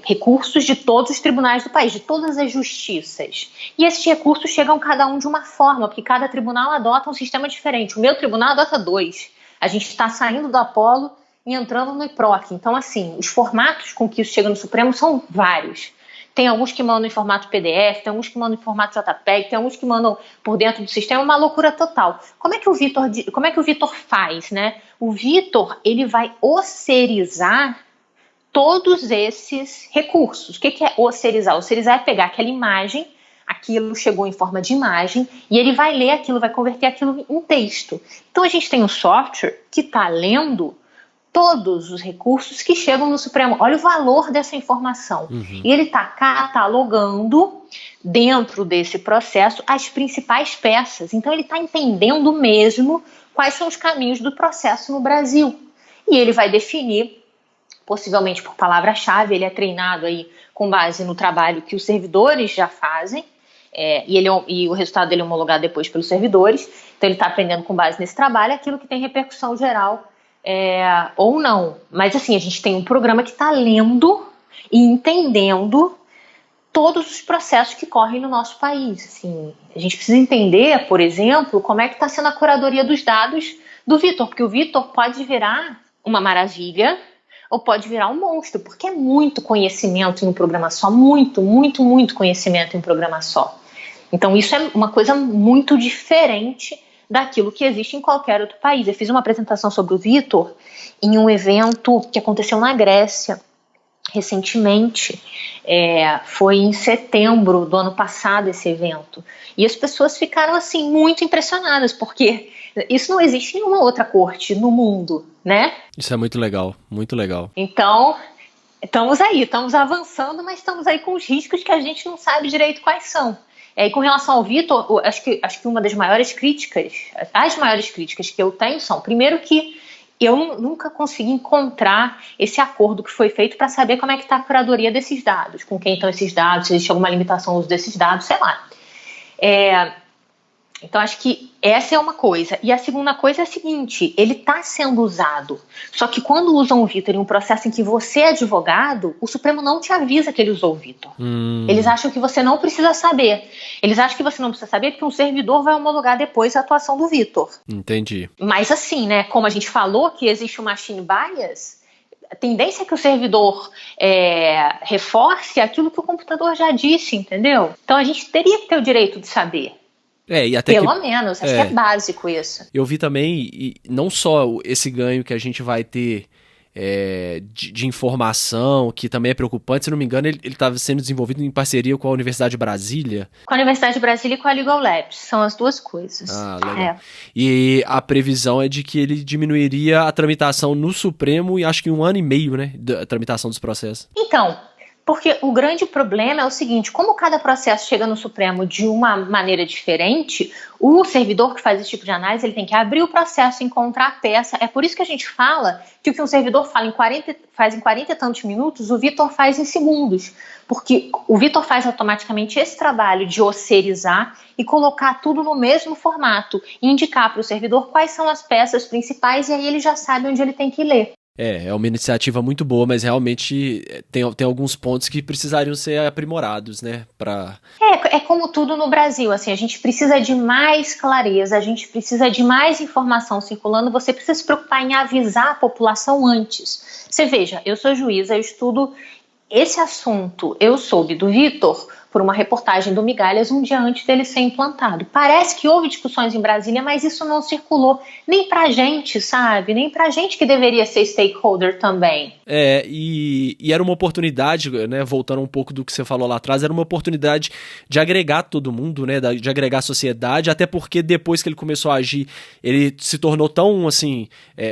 recursos de todos os tribunais do país, de todas as justiças. E esses recursos chegam cada um de uma forma, porque cada tribunal adota um sistema diferente. O meu tribunal adota 2. A gente está saindo do Apolo e entrando no IPROC. Então, assim, os formatos com que isso chega no Supremo são vários. Tem alguns que mandam em formato PDF, tem alguns que mandam em formato JPEG, tem alguns que mandam por dentro do sistema, uma loucura total. Como é que o Vitor faz, né? O Vitor, ele vai osserizar todos esses recursos. O que é osserizar? Osserizar é pegar aquela imagem, aquilo chegou em forma de imagem, e ele vai ler aquilo, vai converter aquilo em texto. Então a gente tem um software que está lendo todos os recursos que chegam no Supremo. Olha o valor dessa informação. E ele está catalogando, dentro desse processo, as principais peças. Então ele está entendendo mesmo quais são os caminhos do processo no Brasil. E ele vai definir, possivelmente por palavra-chave, ele é treinado aí com base no trabalho que os servidores já fazem, e o resultado dele é homologado depois pelos servidores. Então ele está aprendendo com base nesse trabalho aquilo que tem repercussão geral, ou não. Mas assim, a gente tem um programa que está lendo e entendendo todos os processos que correm no nosso país. Assim, a gente precisa entender, por exemplo, como é que está sendo a curadoria dos dados do Vitor, porque o Vitor pode virar uma maravilha ou pode virar um monstro, porque é muito conhecimento em um programa só, muito conhecimento em um programa só. Então isso é uma coisa muito diferente daquilo que existe em qualquer outro país. Eu fiz uma apresentação sobre o Vitor em um evento que aconteceu na Grécia recentemente. Foi em setembro do ano passado esse evento. E as pessoas ficaram assim muito impressionadas, porque isso não existe em nenhuma outra corte no mundo, né? Isso é muito legal, muito legal. Então, estamos avançando, mas estamos aí com os riscos que a gente não sabe direito quais são. E com relação ao Vitor, acho que uma das maiores críticas, as maiores críticas que eu tenho são, primeiro, que eu nunca consegui encontrar esse acordo que foi feito para saber como é que está a curadoria desses dados, com quem estão esses dados, se existe alguma limitação no uso desses dados, sei lá. Então, acho que essa é uma coisa. E a segunda coisa é a seguinte, ele está sendo usado. Só que quando usam o Vitor em um processo em que você é advogado, o Supremo não te avisa que ele usou o Vitor. Eles acham que você não precisa saber. Eles acham que você não precisa saber porque um servidor vai homologar depois a atuação do Vitor. Entendi. Mas assim, né, como a gente falou que existe o machine bias, a tendência é que o servidor reforce aquilo que o computador já disse, entendeu? Então a gente teria que ter o direito de saber. E até Pelo menos, acho que é básico isso. Eu vi também, e não só esse ganho que a gente vai ter de informação, que também é preocupante, se não me engano, ele estava sendo desenvolvido em parceria com a Universidade de Brasília. Com a Universidade de Brasília e com a Legal Labs, são as duas coisas. Legal. E a previsão é de que ele diminuiria a tramitação no Supremo e acho que 1 ano e meio, né, da tramitação dos processos. Então, porque o grande problema é o seguinte, como cada processo chega no Supremo de uma maneira diferente, o servidor que faz esse tipo de análise, ele tem que abrir o processo, encontrar a peça. É por isso que a gente fala que o que um servidor faz em 40 e tantos minutos, o Vitor faz em segundos. Porque o Vitor faz automaticamente esse trabalho de osserizar e colocar tudo no mesmo formato, e indicar para o servidor quais são as peças principais, e aí ele já sabe onde ele tem que ler. É uma iniciativa muito boa, mas realmente tem alguns pontos que precisariam ser aprimorados, né? É como tudo no Brasil, assim, a gente precisa de mais clareza, a gente precisa de mais informação circulando, você precisa se preocupar em avisar a população antes. Você veja, eu sou juíza, eu estudo esse assunto, eu soube do Vitor por uma reportagem do Migalhas um dia antes dele ser implantado. Parece que houve discussões em Brasília, mas isso não circulou nem pra gente, sabe? Nem pra gente que deveria ser stakeholder também. E era uma oportunidade, né, voltando um pouco do que você falou lá atrás, era uma oportunidade de agregar todo mundo, né, de agregar a sociedade, até porque depois que ele começou a agir, ele se tornou tão, assim,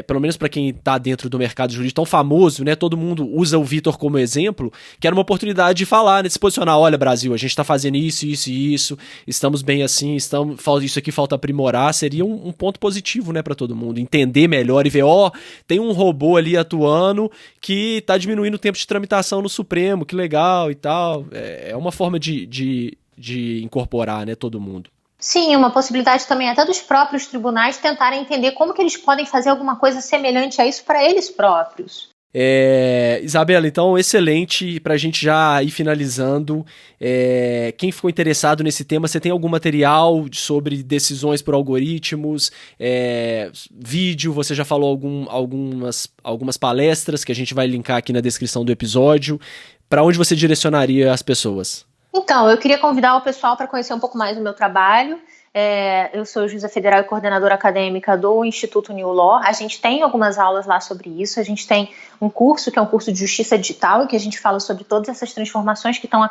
pelo menos pra quem tá dentro do mercado jurídico, tão famoso, né, todo mundo usa o Vitor como exemplo, que era uma oportunidade de falar, né, de se posicionar, olha, Brasil, a gente tá fazendo isso, estamos bem assim, isso aqui falta aprimorar, seria um ponto positivo, né, pra todo mundo, entender melhor e ver, tem um robô ali atuando que tá diminuindo o tempo de tramitação no Supremo, que legal e tal, é uma forma de incorporar, né, todo mundo. Sim, uma possibilidade também até dos próprios tribunais tentarem entender como que eles podem fazer alguma coisa semelhante a isso para eles próprios. Isabela, então excelente, pra gente já ir finalizando, quem ficou interessado nesse tema, você tem algum material sobre decisões por algoritmos, vídeo, você já falou algumas palestras que a gente vai linkar aqui na descrição do episódio. para onde você direcionaria as pessoas? Então, eu queria convidar o pessoal para conhecer um pouco mais do meu trabalho. Eu sou juíza federal e coordenadora acadêmica do Instituto New Law. A gente tem algumas aulas lá sobre isso. A gente tem um curso, que é um curso de Justiça Digital, em que a gente fala sobre todas essas transformações que estão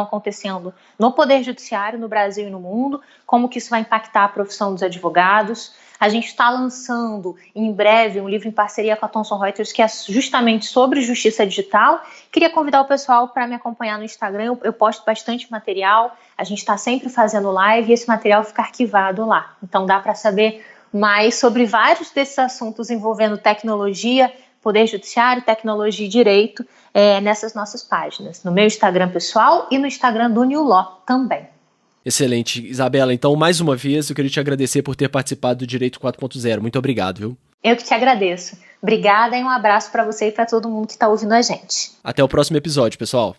acontecendo no Poder Judiciário, no Brasil e no mundo, como que isso vai impactar a profissão dos advogados. A gente está lançando em breve um livro em parceria com a Thomson Reuters, que é justamente sobre justiça digital. Queria convidar o pessoal para me acompanhar no Instagram. Eu posto bastante material, a gente está sempre fazendo live e esse material fica arquivado lá. Então dá para saber mais sobre vários desses assuntos envolvendo tecnologia, Poder Judiciário, tecnologia e direito nessas nossas páginas, no meu Instagram pessoal e no Instagram do New Law também. Excelente. Isabela, então, mais uma vez, eu queria te agradecer por ter participado do Direito 4.0. Muito obrigado, viu? Eu que te agradeço. Obrigada e um abraço para você e para todo mundo que está ouvindo a gente. Até o próximo episódio, pessoal.